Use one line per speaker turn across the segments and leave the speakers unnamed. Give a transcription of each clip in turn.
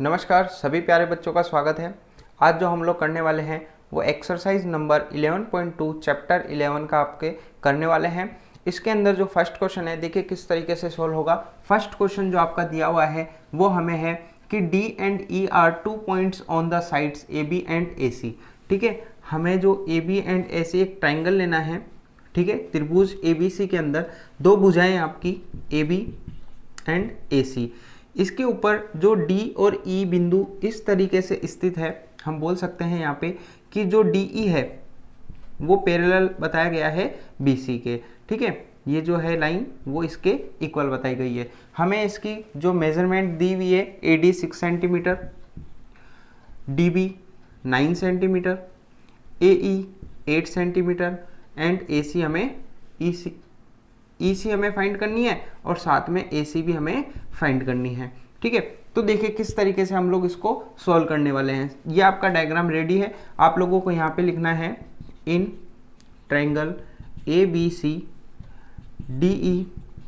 नमस्कार सभी प्यारे बच्चों का स्वागत है। आज जो हम लोग करने वाले हैं वो एक्सरसाइज नंबर 11.2 चैप्टर 11 का आपके करने वाले हैं। इसके अंदर जो फर्स्ट क्वेश्चन है देखिए किस तरीके से सोल्व होगा। फर्स्ट क्वेश्चन जो आपका दिया हुआ है वो हमें है कि D and E are 2 points on the sides AB and AC। ठीक है, हमें जो AB एंड AC एक ट्राइंगल लेना है। ठीक है, त्रिभुज ABC के अंदर दो भुजाएं आपकी AB एंड AC। इसके ऊपर जो D और E बिंदु इस तरीके से स्थित है, हम बोल सकते हैं यहाँ पे कि जो DE है वो पैरेलल बताया गया है BC के। ठीक है, ये जो है लाइन वो इसके इक्वल बताई गई है। हमें इसकी जो मेजरमेंट दी हुई है AD 6 centimetre, DB 9 centimetre, AE 8 centimetre and AC हमें EC हमें फाइंड करनी है और साथ में AC भी हमें फाइंड करनी है। ठीक है, तो देखिए किस तरीके से हम लोग इसको सॉल्व करने वाले हैं। ये आपका डायग्राम रेडी है। आप लोगों को यहाँ पे लिखना है in triangle ABC DE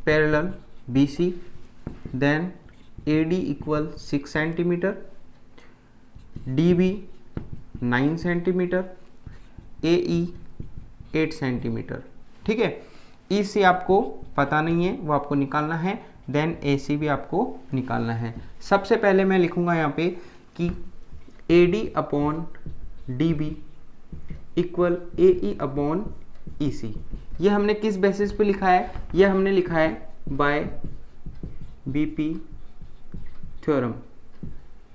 parallel BC then AD equal 6 centimetre, DB 9 centimetre, AE 8 centimetre. ठीक है, EC आपको पता नहीं है, वो आपको निकालना है। देन AC भी आपको निकालना है। सबसे पहले मैं लिखूंगा यहाँ पे कि AD upon DB equal AE upon EC। ये हमने किस बेसिस पे लिखा है? ये हमने लिखा है बाय BP थ्योरम।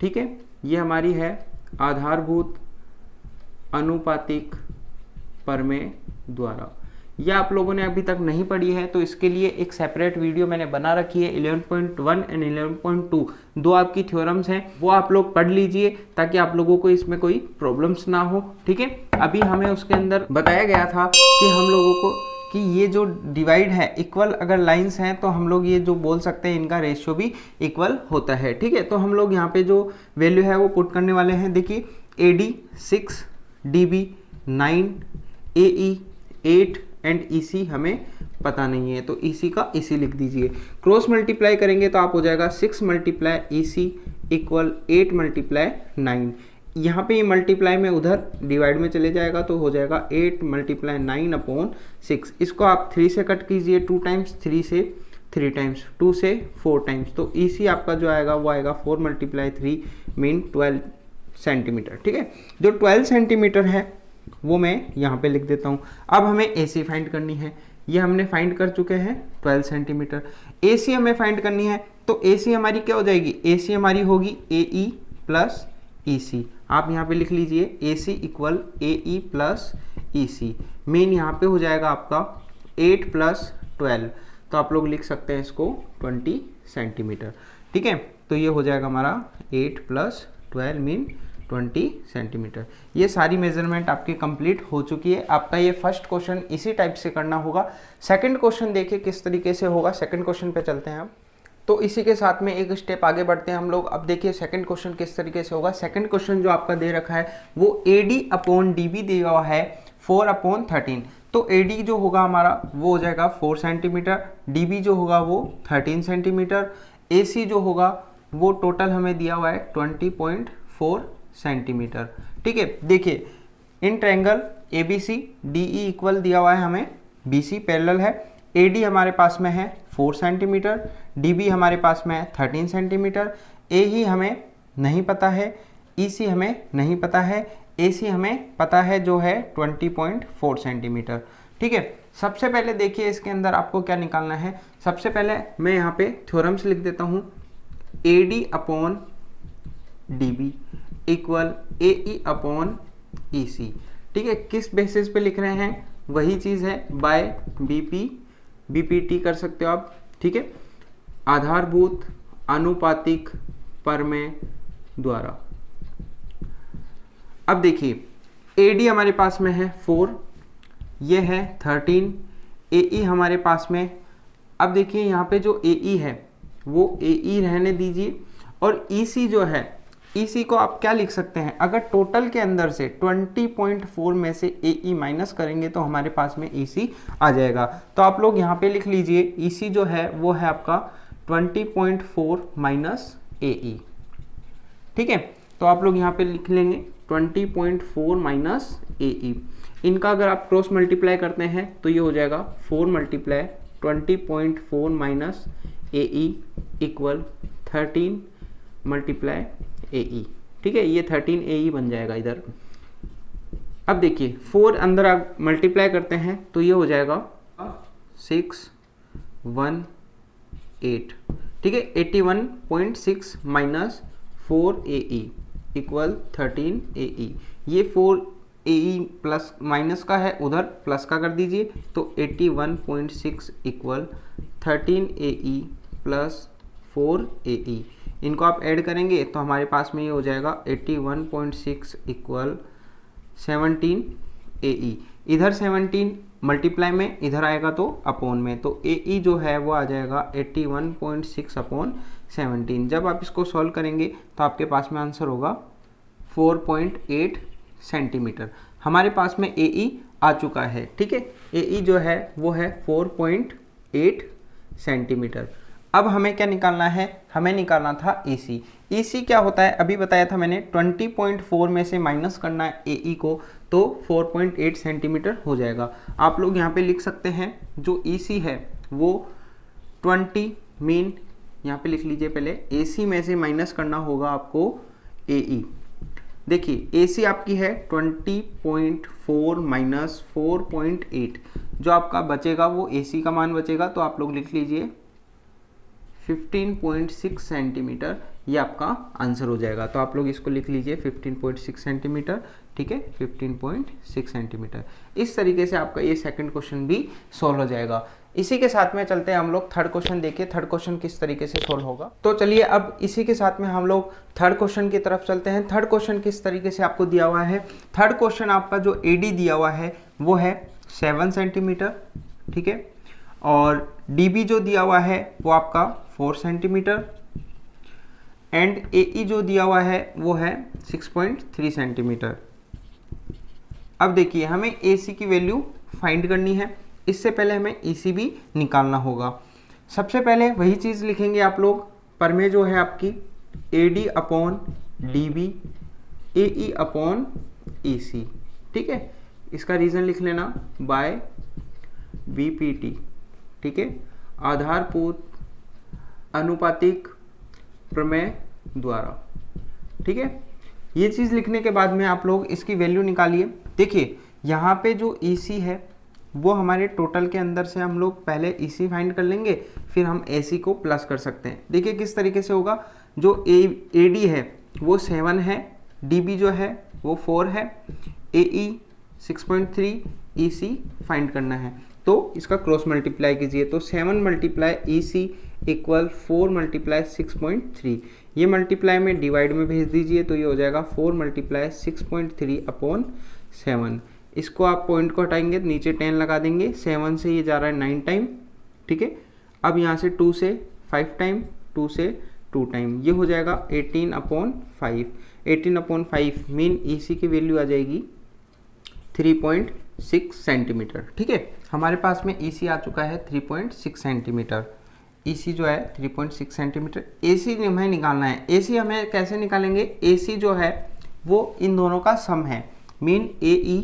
ठीक है, ये हमारी है आधारभूत अनुपातिक प्रमेय द्वारा। ये आप लोगों ने अभी तक नहीं पढ़ी है तो इसके लिए एक सेपरेट वीडियो मैंने बना रखी है। 11.1 एंड 11.2 दो आपकी थ्योरम्स हैं, वो आप लोग पढ़ लीजिए ताकि आप लोगों को इसमें कोई प्रॉब्लम्स ना हो। ठीक है, अभी हमें उसके अंदर बताया गया था कि हम लोगों को कि ये जो डिवाइड है इक्वल अगर लाइंस हैं तो हम लोग ये जो बोल सकते हैं इनका रेशियो भी इक्वल होता है। ठीक है, तो हम लोग यहाँ पे जो वैल्यू है वो पुट करने वाले हैं। देखिए AD 6, DB 9, AE 8 and EC हमें पता नहीं है तो EC का EC लिख दीजिए। क्रॉस मल्टीप्लाई करेंगे तो आप हो जाएगा 6 मल्टीप्लाई EC इक्वल 8 मल्टीप्लाई 9। यहाँ पे ये मल्टीप्लाई में उधर डिवाइड में चले जाएगा तो हो जाएगा 8 मल्टीप्लाई 9 अपॉन 6। इसको आप 3 से कट कीजिए, 2 टाइम्स, 3 से 3 टाइम्स, 2 से 4 टाइम्स, तो EC आपका जो आएगा वो आएगा 4 मल्टीप्लाई 3 मीन 12 सेंटीमीटर। ठीक है, जो 12 सेंटीमीटर है वो मैं यहाँ पे लिख देता हूँ। अब हमें AC फाइंड करनी है। ये हमने फाइंड कर चुके हैं 12 सेंटीमीटर। AC हमें फाइंड करनी है तो AC हमारी क्या हो जाएगी? AC हमारी होगी AE प्लस EC। आप यहाँ पे लिख लीजिए AC equal AE plus EC। Main यहाँ पे हो जाएगा आपका 8 प्लस 12, तो आप लोग लिख सकते हैं इसको 20 सेंटीमीटर। ठीक है, तो ये हो जाएगा हमारा 8 प्लस 12 मीन 20 सेंटीमीटर। ये सारी मेजरमेंट आपकी कंप्लीट हो चुकी है। आपका ये फर्स्ट क्वेश्चन इसी टाइप से करना होगा। सेकंड क्वेश्चन देखिए किस तरीके से होगा। सेकंड क्वेश्चन पे चलते हैं हम। तो इसी के साथ में एक स्टेप आगे बढ़ते हैं हम लोग। अब देखिए सेकंड क्वेश्चन किस तरीके से होगा। सेकंड क्वेश्चन जो आपका दे रखा है वो AD अपॉन DB दिया हुआ है 4 अपॉन 13। तो AD जो होगा हमारा वो हो जाएगा 4 सेंटीमीटर, DB जो होगा वो 13 सेंटीमीटर, AC जो होगा वो टोटल हमें दिया हुआ है 20.4 सेंटीमीटर। ठीक है, देखिए इन ट्रायंगल ABC DE इक्वल दिया हुआ है हमें, BC पैरेलल है, AD हमारे पास में है 4 सेंटीमीटर, DB हमारे पास में है 13 सेंटीमीटर, AE हमें नहीं पता है, EC हमें नहीं पता है, AC हमें पता है जो है 20.4 सेंटीमीटर। ठीक है, सबसे पहले देखिए इसके अंदर आपको क्या निकालना है। सबसे पहले मैं यहाँ पे थ्योरम्स लिख देता हूँ। AD upon DB equal AE upon EC। ठीक है, किस बेसिस पे लिख रहे हैं? वही चीज़ है बाय BPT कर सकते हो आप। ठीक है, आधारभूत अनुपातिक प्रमेय द्वारा। अब देखिए AD हमारे पास में है 4, ये है 13, AE हमारे पास में। अब देखिए यहाँ पे जो AE है वो AE रहने दीजिए और EC जो है EC को आप क्या लिख सकते हैं? अगर टोटल के अंदर से 20.4 में से AE माइनस करेंगे तो हमारे पास में EC आ जाएगा। तो आप लोग यहाँ पे लिख लीजिए EC जो है वो है आपका 20.4 माइनस AE। ठीक है। तो आप लोग यहाँ पे लिख लेंगे 20.4 माइनस AE। इनका अगर आप क्रॉस मल्टीप्लाई करते हैं तो ये हो जाएगा 4 multiply 20.4 minus AE equal 13 multiply AE। ठीक है, ये 13 AE बन जाएगा इधर। अब देखिए 4 अंदर आप मल्टीप्लाई करते हैं तो ये हो जाएगा 618। ठीक है, 81.6 माइनस 4 AE इक्वल 13 AE। ये 4 AE प्लस माइनस का है, उधर प्लस का कर दीजिए तो 81.6 इक्वल 13 AE प्लस 4 AE। इनको आप ऐड करेंगे तो हमारे पास में ये हो जाएगा 81.6 इक्वल 17 AE। इधर 17 मल्टीप्लाई में, इधर आएगा तो अपॉन में, तो AE जो है वो आ जाएगा 81.6 अपॉन 17। जब आप इसको सॉल्व करेंगे तो आपके पास में आंसर होगा 4.8 सेंटीमीटर। हमारे पास में AE आ चुका है। ठीक है, AE जो है वो है 4.8 सेंटीमीटर। अब हमें क्या निकालना है, हमें निकालना था EC। EC क्या होता है अभी बताया था मैंने, 20.4 में से माइनस करना है AE को तो 4.8 सेंटीमीटर हो जाएगा। आप लोग यहाँ पे लिख सकते हैं जो EC है वो 20 मीन यहाँ पे लिख लीजिए, पहले AC में से माइनस करना होगा आपको AE। देखिए AC आपकी है 20.4 माइनस 4.8, जो आपका बचेगा वो AC का मान बचेगा तो आप लोग लिख लीजिए 15.6 सेंटीमीटर। ये आपका आंसर हो जाएगा। तो आप लोग इसको लिख लीजिए 15.6 सेंटीमीटर। ठीक है, 15.6 सेंटीमीटर। इस तरीके से आपका ये सेकंड क्वेश्चन भी सॉल्व हो जाएगा। इसी के साथ में चलते हैं हम लोग थर्ड क्वेश्चन। देखिए थर्ड क्वेश्चन किस तरीके से सॉल्व होगा। तो चलिए अब इसी के साथ में हम लोग थर्ड क्वेश्चन की तरफ चलते हैं। थर्ड क्वेश्चन किस तरीके से आपको दिया हुआ है। थर्ड क्वेश्चन आपका जो AD दिया हुआ है वो है 7 सेंटीमीटर। ठीक है, और DB जो दिया हुआ है वो आपका 4 सेंटीमीटर एंड AE जो दिया हुआ है वो है 6.3 सेंटीमीटर। अब देखिए हमें AC की वैल्यू फाइंड करनी है, इससे पहले हमें EC भी निकालना होगा। सबसे पहले वही चीज़ लिखेंगे आप लोग, पर में जो है आपकी AD upon DB AE upon EC। ठीक है, इसका रीज़न लिख लेना बाय BPT। ठीक है, आधारभूत अनुपातिक प्रमेय द्वारा। ठीक है, ये चीज़ लिखने के बाद में आप लोग इसकी वैल्यू निकालिए। देखिए यहाँ पे जो EC है वो हमारे टोटल के अंदर से हम लोग पहले EC फाइंड कर लेंगे, फिर हम AC को प्लस कर सकते हैं। देखिए किस तरीके से होगा, जो AD है वो 7 है, DB जो है वो 4 है, AE 6.3, EC फाइंड करना है तो इसका क्रॉस मल्टीप्लाई कीजिए तो 7 मल्टीप्लाई EC इक्वल 4 मल्टीप्लाई 6.3। ये मल्टीप्लाई में डिवाइड में भेज दीजिए तो ये हो जाएगा 4 मल्टीप्लाई 6.3 अपॉन 7। इसको आप पॉइंट को हटाएंगे नीचे 10 लगा देंगे, 7 से ये जा रहा है 9 टाइम। ठीक है, अब यहाँ से 2 से 5 टाइम, 2 से 2 टाइम, ये हो जाएगा 18 अपॉन 5। 18 अपॉन 5 मीन EC की वैल्यू आ जाएगी 3.6 सेंटीमीटर। ठीक है, हमारे पास में EC आ चुका है 3.6 सेंटीमीटर। EC जो है 3.6 सेंटीमीटर। AC हमें निकालना है। AC हमें कैसे निकालेंगे, AC जो है वो इन दोनों का सम है, mean AE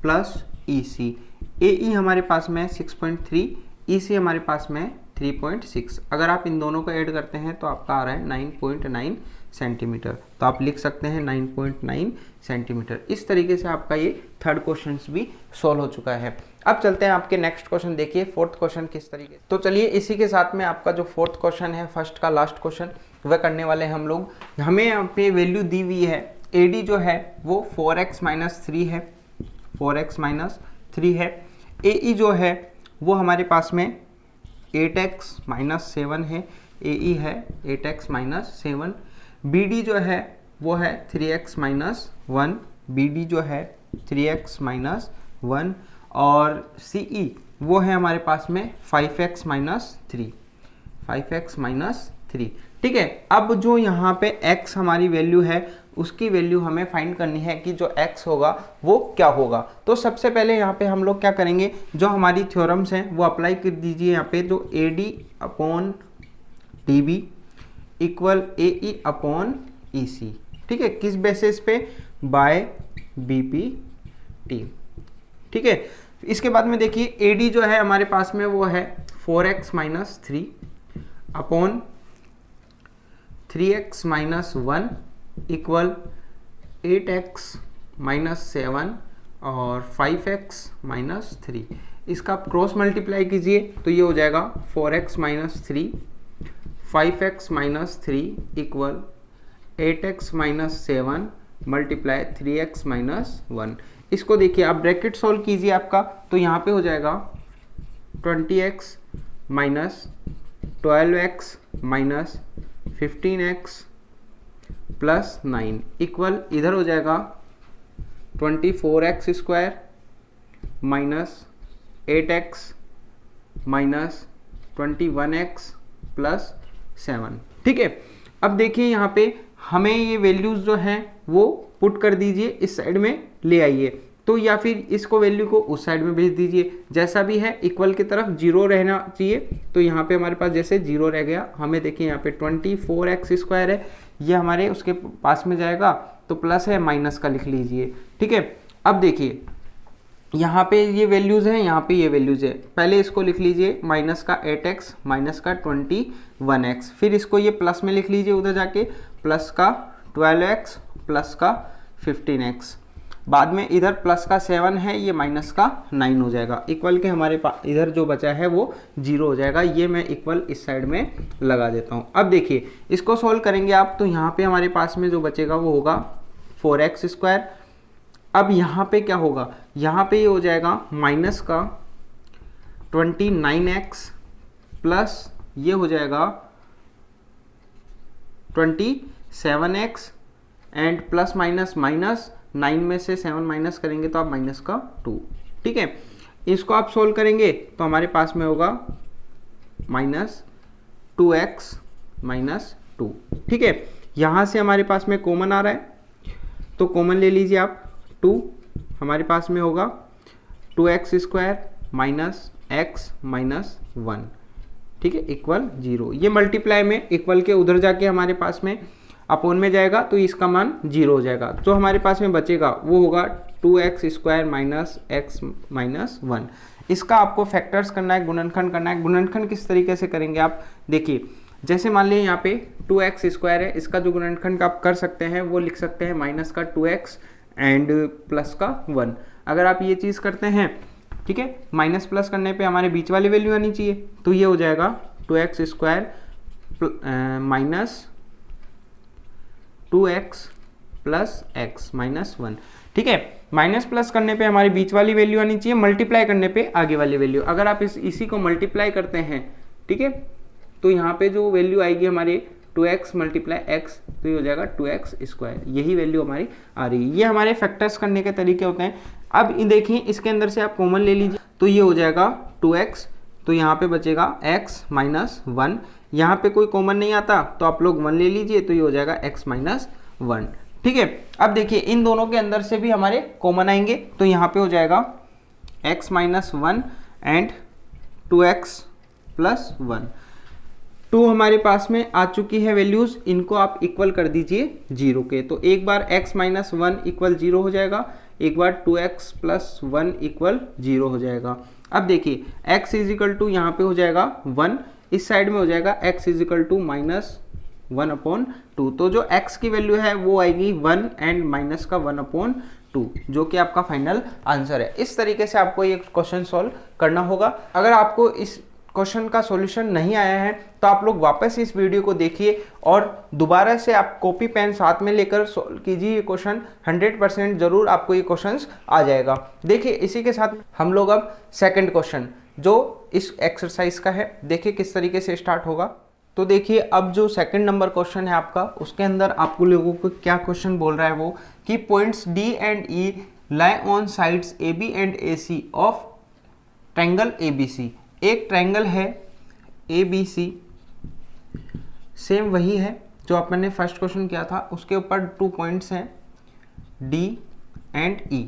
plus EC। AE हमारे पास में 6.3, EC हमारे पास में 3.6। अगर आप इन दोनों को ऐड करते हैं तो आपका आ रहा है 9.9 सेंटीमीटर। तो आप लिख सकते हैं 9.9 सेंटीमीटर। इस तरीके से आपका ये थर्ड क्वेश्चन भी सॉल्व हो चुका है। अब चलते हैं आपके नेक्स्ट क्वेश्चन। देखिए फोर्थ क्वेश्चन किस तरीके। तो चलिए इसी के साथ में आपका जो फोर्थ क्वेश्चन है, फर्स्ट का लास्ट क्वेश्चन, वह करने वाले हैं हम लोग। हमें यहाँ पे वैल्यू दी हुई है, AD जो है वो 4x माइनस 3 है, 4x माइनस 3 है। AE जो है वो हमारे पास में 8x माइनस 7 है, AE है 8x माइनस 7। BD जो है वो है 3x माइनस 1, BD जो है 3x माइनस 1, और CE वो है हमारे पास में 5x माइनस 3, 5x माइनस 3। ठीक है, अब जो यहाँ पे x हमारी वैल्यू है उसकी वैल्यू हमें फाइंड करनी है कि जो x होगा वो क्या होगा। तो सबसे पहले यहाँ पे हम लोग क्या करेंगे, जो हमारी थ्योरम्स हैं वो अप्लाई कर दीजिए यहाँ पे। तो AD upon DB equal AE upon EC। ठीक है, किस बेसिस पे, बाय बीपीटी, ठीक है। इसके बाद में देखिए एडी जो है हमारे पास में वो है 4x minus 3 upon 3x minus 1 equal 8x minus 7 और 5x माइनस 3। इसका आप क्रॉस मल्टीप्लाई कीजिए तो ये हो जाएगा 4x minus 3 5x minus 3 equal 8x minus 7 multiply 3x minus 1। इसको देखिए आप ब्रैकेट सॉल्व कीजिए आपका, तो यहाँ पे हो जाएगा 20x minus 12x minus 15x plus 9 equal इधर हो जाएगा 24x square minus 8x minus 21x plus 7, ठीक है। अब देखिए यहाँ पे हमें ये वैल्यूज़ जो हैं वो पुट कर दीजिए, इस साइड में ले आइए, तो या फिर इसको वैल्यू को उस साइड में भेज दीजिए, जैसा भी है इक्वल की तरफ जीरो रहना चाहिए। तो यहाँ पे हमारे पास जैसे जीरो रह गया, हमें देखिए यहाँ पे 24x स्क्वायर है, ये हमारे उसके पास में जाएगा तो प्लस है माइनस का लिख लीजिए, ठीक है। अब देखिए यहाँ पे ये वैल्यूज़ हैं, यहाँ पे ये वैल्यूज़ है, पहले इसको लिख लीजिए माइनस का 8x माइनस का 21x, फिर इसको ये प्लस में लिख लीजिए उधर जाके, प्लस का 12x प्लस का 15x, बाद में इधर प्लस का 7 है, ये माइनस का 9 हो जाएगा, इक्वल के हमारे पास इधर जो बचा है वो 0 हो जाएगा। ये मैं इक्वल इस साइड में लगा देता हूँ। अब देखिए इसको सोल्व करेंगे आप, तो यहाँ पे हमारे पास में जो बचेगा वो होगा 4x स्क्वायर। अब यहाँ पे क्या होगा, यहाँ पे ये हो जाएगा माइनस का 29x प्लस ये हो जाएगा 27x and plus minus minus 9 में से 7 माइनस करेंगे तो आप माइनस का 2, ठीक है। इसको आप सोल्व करेंगे तो हमारे पास में होगा माइनस 2x माइनस 2, ठीक है। यहाँ से हमारे पास में कॉमन आ रहा है तो कॉमन ले लीजिए आप, 2 हमारे पास में होगा 2x square minus x minus 1, ठीक है, इक्वल 0। ये मल्टीप्लाई में इक्वल के उधर जाके हमारे पास में अपोन में जाएगा तो इसका मान 0 हो जाएगा। जो हमारे पास में बचेगा वो होगा 2x square minus x minus 1। इसका आपको फैक्टर्स करना है, गुणनखंड करना है। गुणनखंड किस तरीके से करेंगे आप देखिए, जैसे मान लीजिए यहाँ पे 2x स्क्वायर है, इसका जो गुणनखंड आप कर सकते हैं वो लिख सकते हैं माइनस का 2x एंड प्लस का 1। अगर आप ये चीज़ करते हैं, ठीक है, माइनस प्लस करने पे हमारे बीच वाली वैल्यू आनी चाहिए, तो ये हो जाएगा 2x square minus 2x plus x minus 1, ठीक है। माइनस प्लस करने पे हमारी बीच वाली वैल्यू आनी चाहिए, मल्टीप्लाई करने पे आगे वाली वैल्यू। अगर आप इसी को मल्टीप्लाई करते हैं, ठीक है, तो यहाँ पे जो वैल्यू आएगी हमारी 2x मल्टीप्लाई x, तो ये हो जाएगा 2x स्क्वायर, यही वैल्यू हमारी आ रही है। ये हमारे फैक्टर्स करने के तरीके होते हैं। अब देखिए इसके अंदर से आप कॉमन ले लीजिए तो ये हो जाएगा 2x, तो यहाँ पे बचेगा x माइनस 1, यहाँ पे कोई कॉमन नहीं आता तो आप लोग 1 ले लीजिए तो ये हो जाएगा x माइनस 1, ठीक है। अब देखिए इन दोनों के अंदर से भी हमारे कॉमन आएंगे तो यहाँ पे हो जाएगा x minus 1 and 2x plus 1। 2 हमारे पास में आ चुकी है वैल्यूज़, इनको आप इक्वल कर दीजिए 0 के, तो एक बार x माइनस 1 इक्वल 0 हो जाएगा, एक बार 2x प्लस 1 इक्वल 0 हो जाएगा। अब देखिए x इज इक्वल टू यहाँ पे हो जाएगा 1, इस साइड में हो जाएगा x is equal to minus 1 upon 2, तो जो x की वैल्यू है वो आएगी 1 एंड माइनस का 1 अपॉन 2, जो कि आपका फाइनल आंसर है। इस तरीके से आपको ये क्वेश्चन सॉल्व करना होगा। अगर आपको इस क्वेश्चन का सॉल्यूशन नहीं आया है तो आप लोग वापस इस वीडियो को देखिए और दोबारा से आप कॉपी पेन साथ में लेकर सॉल्व कीजिए ये क्वेश्चन, 100% जरूर आपको ये क्वेश्चंस आ जाएगा। देखिए इसी के साथ हम लोग अब सेकंड क्वेश्चन जो इस एक्सरसाइज का है, देखिए किस तरीके से स्टार्ट होगा। तो देखिए अब जो सेकंड नंबर क्वेश्चन है आपका, उसके अंदर आपको लोगों को क्या क्वेश्चन बोल रहा है वो कि points D and E lie on sides AB and AC of triangle ABC। एक ट्रायंगल है ABC, सेम वही है जो अपन ने फर्स्ट क्वेश्चन किया था, उसके ऊपर 2 पॉइंट्स हैं D एंड E,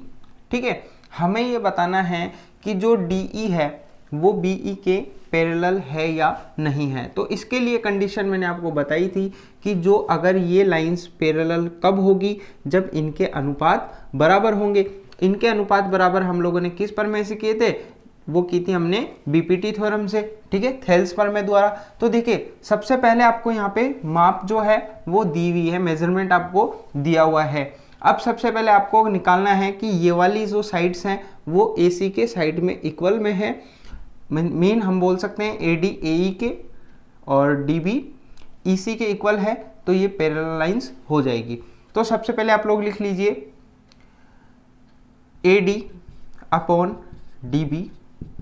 ठीक है। हमें ये बताना है कि जो DE है वो बीई के पैरेलल है या नहीं है। तो इसके लिए कंडीशन मैंने आपको बताई थी कि जो अगर ये लाइंस पैरेलल कब होगी, जब इनके अनुपात बराबर होंगे। इनके अनुपात बराबर हम लोगों ने किस प्रमेय से किए थे, वो की थी हमने बीपीटी थ्योरम से, ठीक है, थेल्स प्रमेय द्वारा। तो देखिए सबसे पहले आपको यहाँ पे माप जो है वो दी हुई है, मेजरमेंट आपको दिया हुआ है। अब सबसे पहले आपको निकालना है कि ये वाली जो साइड्स हैं वो AC के साइड में इक्वल में है। मीन हम बोल सकते हैं AD AE के और DB EC के इक्वल है, तो ये पैरेलल लाइंस हो जाएगी। तो सबसे पहले आप लोग लिख लीजिए AD upon DB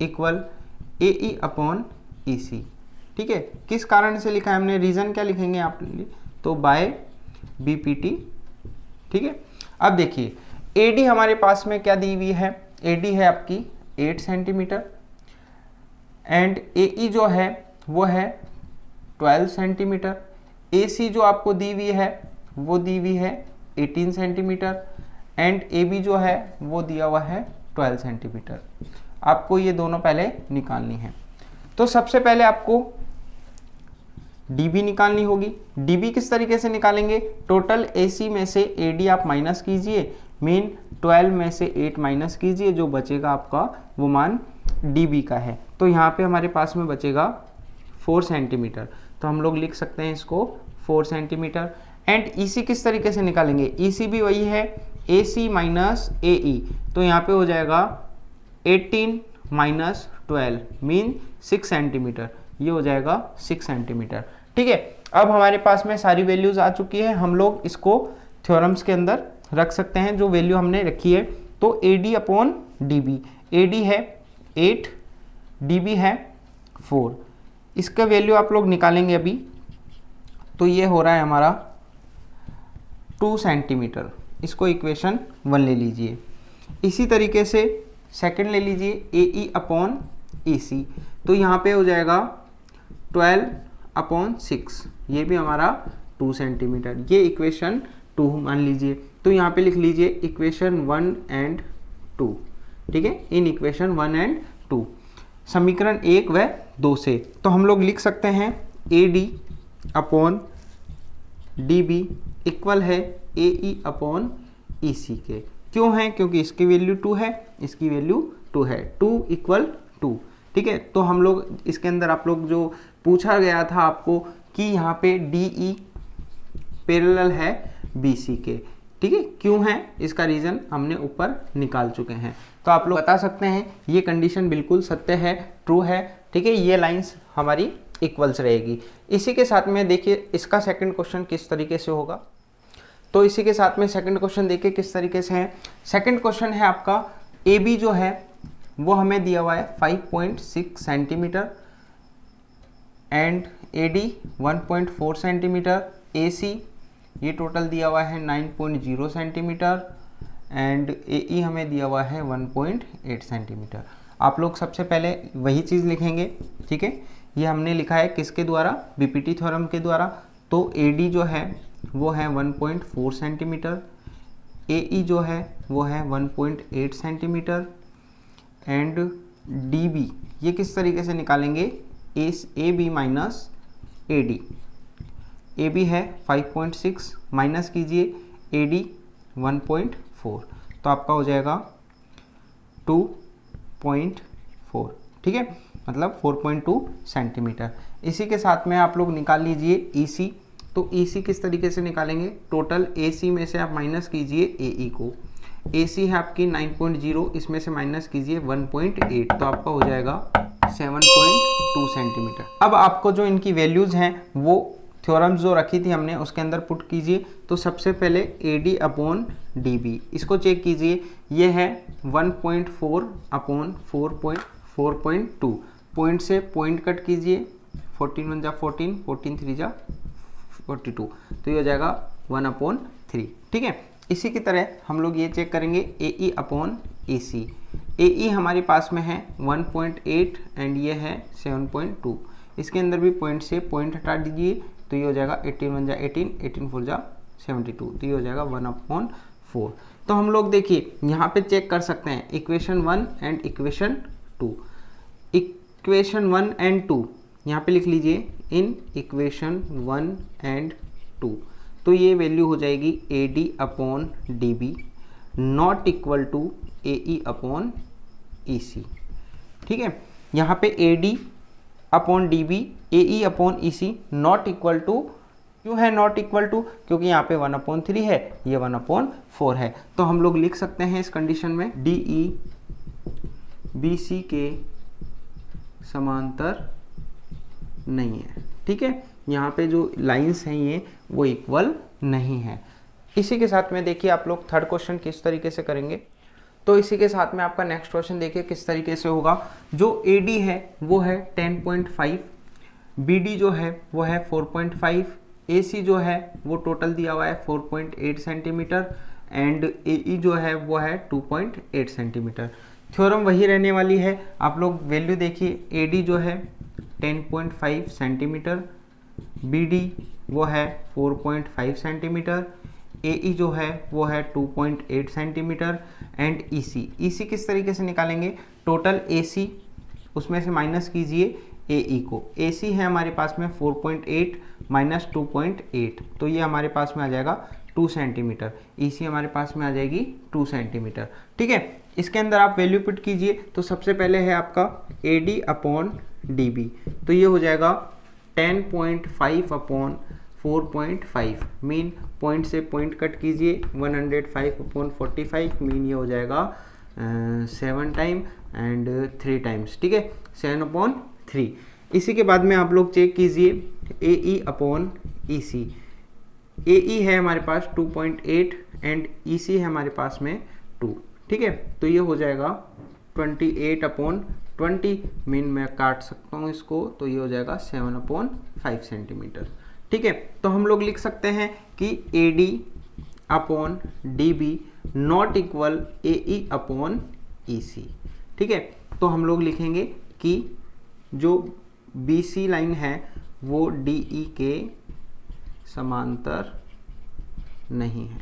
equal AE upon EC, ठीक है। किस कारण से लिखा है हमने, रीजन क्या लिखेंगे आप, तो बाय BPT, ठीक है। अब देखिए AD हमारे पास में क्या दी हुई है, AD है आपकी 8 सेंटीमीटर एंड AE जो है वो है 12 सेंटीमीटर। AC जो आपको दी हुई है वो दी हुई है 18 सेंटीमीटर एंड AB जो है वो दिया हुआ है 12 सेंटीमीटर। आपको ये दोनों पहले निकालनी है। तो सबसे पहले आपको DB निकालनी होगी। DB किस तरीके से निकालेंगे, टोटल AC में से AD आप माइनस कीजिए, मीन 12 में से 8 माइनस कीजिए, जो बचेगा आपका वो मान DB का है। तो यहाँ पे हमारे पास में बचेगा 4 सेंटीमीटर, तो हम लोग लिख सकते हैं इसको 4 सेंटीमीटर। एंड EC किस तरीके से निकालेंगे, EC भी वही है AC माइनस AE, तो यहाँ पे हो जाएगा 18 माइनस 12 मीन 6 सेंटीमीटर, ये हो जाएगा 6 सेंटीमीटर, ठीक है। अब हमारे पास में सारी वैल्यूज आ चुकी है, हम लोग इसको थ्योरम्स के अंदर रख सकते हैं जो वैल्यू हमने रखी है। तो AD अपॉन DB, AD है 8, DB है 4, इसका वैल्यू आप लोग निकालेंगे अभी, तो ये हो रहा है हमारा 2 सेंटीमीटर। इसको इक्वेशन 1 ले लीजिए। इसी तरीके से सेकंड ले लीजिए AE अपॉन AC, तो यहाँ पे हो जाएगा 12 अपॉन 6, ये भी हमारा 2 सेंटीमीटर, ये इक्वेशन 2 मान लीजिए। तो यहाँ पे लिख लीजिए इक्वेशन 1 एंड 2, ठीक है, इन इक्वेशन 1 एंड 2 समीकरण 1 व 2 से। तो हम लोग लिख सकते हैं AD अपॉन DB इक्वल है AE अपॉन EC के। क्यों है, क्योंकि इसकी वैल्यू 2 है, इसकी वैल्यू 2 है, 2 इक्वल 2, ठीक है। तो हम लोग इसके अंदर आप लोग जो पूछा गया था आपको कि यहाँ पे DE पैरेलल है BC के, ठीक है। क्यों है, इसका रीज़न हमने ऊपर निकाल चुके हैं। तो आप लोग बता सकते हैं ये कंडीशन बिल्कुल सत्य है, ट्रू है, ठीक है, ये लाइंस हमारी इक्वल्स रहेगी। इसी के साथ में देखिए इसका सेकंड क्वेश्चन किस तरीके से होगा। तो इसी के साथ में सेकंड क्वेश्चन देखिए किस तरीके से है। सेकंड क्वेश्चन है आपका AB जो है वो हमें दिया हुआ है 5.6 centimetre and AD 1.4 centimetre, AC ये टोटल दिया हुआ है 9.0 सेंटीमीटर एंड AE हमें दिया हुआ है 1.8 सेंटीमीटर। आप लोग सबसे पहले वही चीज़ लिखेंगे, ठीक है। ये हमने लिखा है किसके द्वारा, BPT थ्योरम के द्वारा। तो AD जो है वो है 1.4 सेंटीमीटर, AE जो है वो है 1.8 सेंटीमीटर एंड DB ये किस तरीके से निकालेंगे, AB माइनस AD, AB है 5.6 माइनस कीजिए AD 1.4, तो आपका हो जाएगा 2.4, ठीक है, मतलब 4.2 सेंटीमीटर। इसी के साथ में आप लोग निकाल लीजिए EC। तो EC किस तरीके से निकालेंगे, टोटल AC में से आप माइनस कीजिए AE को। AC है आपकी 9.0, इसमें से माइनस कीजिए 1.8, तो आपका हो जाएगा 7.2 सेंटीमीटर। अब आपको जो इनकी वैल्यूज़ हैं वो थ्योरम्स जो रखी थी हमने उसके अंदर पुट कीजिए। तो सबसे पहले AD अपॉन DB इसको चेक कीजिए, ये है 1.4 अपॉन 4.2, पॉइंट से पॉइंट कट कीजिए, 14 1 जा 14, 14 3 जा 42, तो ये हो जाएगा 1/3, ठीक है। इसी की तरह हम लोग ये चेक करेंगे AE अपॉन AC। AE हमारे पास में है 1.8 एंड ये है 7.2, इसके अंदर भी पॉइंट से पॉइंट हटा दीजिए, तो ये हो जाएगा 18 1 जा 18, 18 4 जा 72, तो ये हो जाएगा 1/4। तो हम लोग देखिए यहाँ पे चेक कर सकते हैं equation 1 and equation 2। Equation 1 and 2 यहाँ पे लिख लीजिए, इन इक्वेशन 1 एंड 2, तो ये वैल्यू हो जाएगी AD upon DB not equal to AE upon EC। ठीक है, यहाँ पे AD upon DB AE upon EC not equal to, क्यों है नॉट इक्वल टू, क्योंकि यहाँ पे 1/3 है, ये 1/4 है। तो हम लोग लिख सकते हैं इस कंडीशन में DE BC के समांतर नहीं है। ठीक है, यहाँ पे जो लाइंस हैं ये वो इक्वल नहीं है। इसी के साथ में देखिए आप लोग थर्ड क्वेश्चन किस तरीके से करेंगे। तो इसी के साथ में आपका नेक्स्ट क्वेश्चन देखिए किस तरीके से होगा। जो AD है वो है 10.5, BD जो है वो है 4.5, AC जो है वो टोटल दिया हुआ है 4.8 सेंटीमीटर एंड AE जो है वो है 2.8 सेंटीमीटर। थ्योरम वही रहने वाली है। आप लोग वैल्यू देखिए, AD जो है 10.5 सेंटीमीटर, BD वो है 4.5 सेंटीमीटर, AE जो है वो है 2.8 सेंटीमीटर एंड EC किस तरीके से निकालेंगे, टोटल AC उसमें से माइनस कीजिए AE को। AC है हमारे पास में 4.8 माइनस 2.8, तो ये हमारे पास में आ जाएगा 2 सेंटीमीटर। EC हमारे पास में आ जाएगी 2 सेंटीमीटर। ठीक है, इसके अंदर आप वैल्यू पुट कीजिए। तो सबसे पहले है आपका AD अपॉन DB, तो ये हो जाएगा 10.5 अपॉन 4.5, मीन पॉइंट से पॉइंट कट कीजिए, 105 अपॉन 45, मीन ये हो जाएगा 7 टाइम एंड 3 टाइम्स। ठीक है, 7/3। इसी के बाद में आप लोग चेक कीजिए AE अपॉन EC। AE है हमारे पास 2.8 एंड EC है हमारे पास में 2। ठीक है, तो ये हो जाएगा 28/20, मीन मैं काट सकता हूँ इसको, तो ये हो जाएगा 7/5 सेंटीमीटर। ठीक है, तो हम लोग लिख सकते हैं कि AD upon DB not equal AE upon EC। ठीक है, तो हम लोग लिखेंगे कि जो BC लाइन है वो DE के समांतर नहीं है।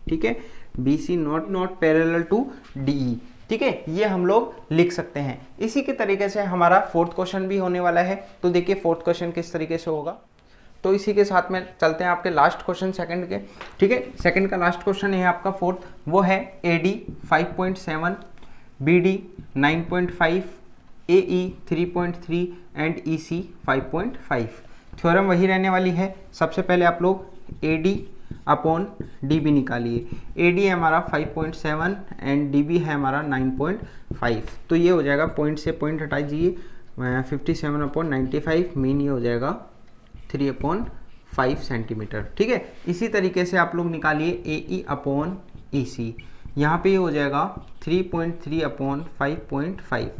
ठीक है, BC not parallel to DE। ठीक है, ये हम लोग लिख सकते हैं। इसी के तरीके से हमारा फोर्थ क्वेश्चन भी होने वाला है। तो देखिए फोर्थ क्वेश्चन किस तरीके से होगा। तो इसी के साथ में चलते हैं आपके लास्ट क्वेश्चन सेकंड के। ठीक है, सेकंड का लास्ट क्वेश्चन है आपका फोर्थ, वो है AD 5.7, BD 9.5, AE 3.3 and EC 5.5। Theorem वही रहने वाली है। सबसे पहले आप लोग AD अपॉन DB निकालिए। AD है हमारा 5.7 एंड DB है हमारा 9.5, तो ये हो जाएगा, पॉइंट से पॉइंट हटा दीजिए, 57/95, मीन ये हो जाएगा 3/5 सेंटीमीटर। ठीक है, इसी तरीके से आप लोग निकालिए AE अपॉन EC। यहाँ पे ये हो जाएगा 3.3/5.5।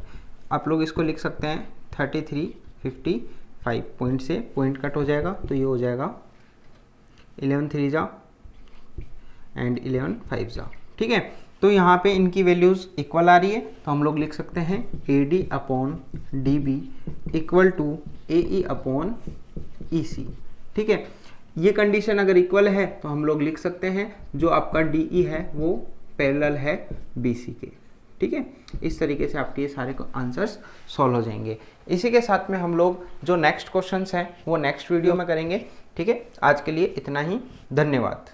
आप लोग इसको लिख सकते हैं 33/55, पॉइंट से पॉइंट कट हो जाएगा, तो ये हो जाएगा 11 3 जा एंड 11 5 जा। ठीक है, तो यहाँ पे इनकी वैल्यूज़ इक्वल आ रही है, तो हम लोग लिख सकते हैं AD upon DB equal to AE upon EC। ठीक है, ये कंडीशन अगर इक्वल है तो हम लोग लिख सकते हैं जो आपका DE है वो पैरेलल है BC के। ठीक है, इस तरीके से आपके ये सारे आंसर्स सॉल्व हो जाएंगे। इसी के साथ में हम लोग जो नेक्स्ट क्वेश्चंस हैं वो नेक्स्ट वीडियो में करेंगे। ठीक है, आज के लिए इतना ही, धन्यवाद।